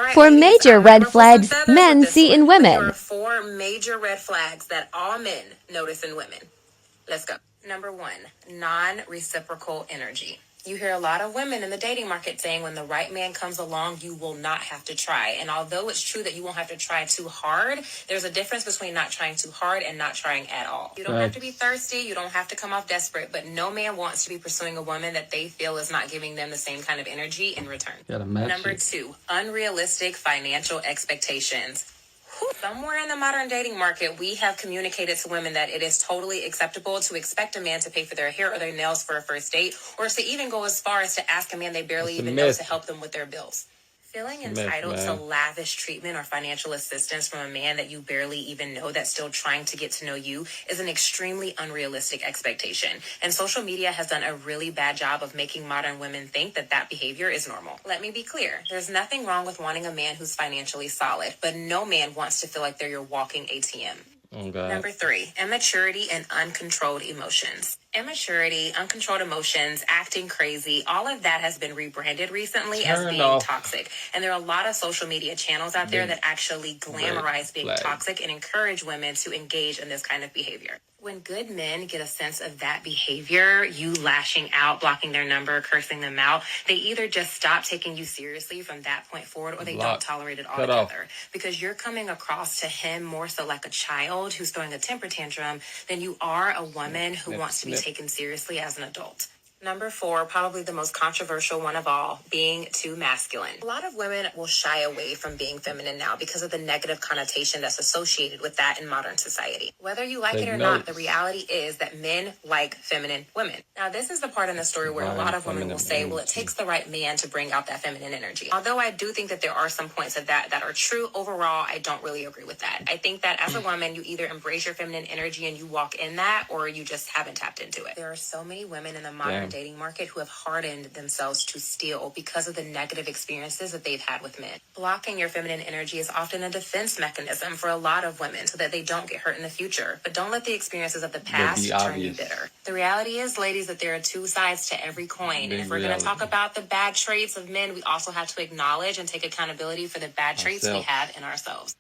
right, Four ladies, major I'm red gonna ruffle some flags feathers with men this see in one. But here are women. 4 major red flags that all men notice in women. Let's go. Number 1, non-reciprocal energy. You hear a lot of women in the dating market saying when the right man comes along, you will not have to try. And although it's true that you won't have to try too hard, there's a difference between not trying too hard and not trying at all. You don't have to be thirsty. You don't have to come off desperate, but no man wants to be pursuing a woman that they feel is not giving them the same kind of energy in return. Number 2, unrealistic financial expectations. Somewhere in the modern dating market, we have communicated to women that it is totally acceptable to expect a man to pay for their hair or their nails for a first date, or to even go as far as to ask a man they barely even know to help them with their bills. Feeling entitled to lavish treatment or financial assistance from a man that you barely even know that's still trying to get to know you is an extremely unrealistic expectation. And social media has done a really bad job of making modern women think that that behavior is normal. Let me be clear. There's nothing wrong with wanting a man who's financially solid, but no man wants to feel like they're your walking ATM. Oh, God. Number 3, immaturity and uncontrolled emotions. Immaturity, uncontrolled emotions, acting crazy, all of that has been rebranded recently as being toxic. And there are a lot of social media channels out there that actually glamorize being toxic and encourage women to engage in this kind of behavior. When good men get a sense of that behavior, you lashing out, blocking their number, cursing them out, they either just stop taking you seriously from that point forward, or they don't tolerate it altogether. Because you're coming across to him more so like a child who's throwing a temper tantrum than you are a woman who wants to be taken seriously as an adult. Number 4, probably the most controversial one of all, being too masculine. A lot of women will shy away from being feminine now because of the negative connotation that's associated with that in modern society. Whether you like it or not, the reality is that men like feminine women. Now, this is the part in the story where a lot of women will say, well, it takes the right man to bring out that feminine energy. Although I do think that there are some points of that are true, overall, I don't really agree with that. I think that as a woman, you either embrace your feminine energy and you walk in that, or you just haven't tapped into it. There are so many women in the modern dating market who have hardened themselves to steal because of the negative experiences that they've had with men. Blocking your feminine energy is often a defense mechanism for a lot of women so that they don't get hurt in the future. But don't let the experiences of the past turn you bitter. The reality is, ladies, that there are 2 sides to every coin. And if we're going to talk about the bad traits of men, we also have to acknowledge and take accountability for the bad traits we have in ourselves.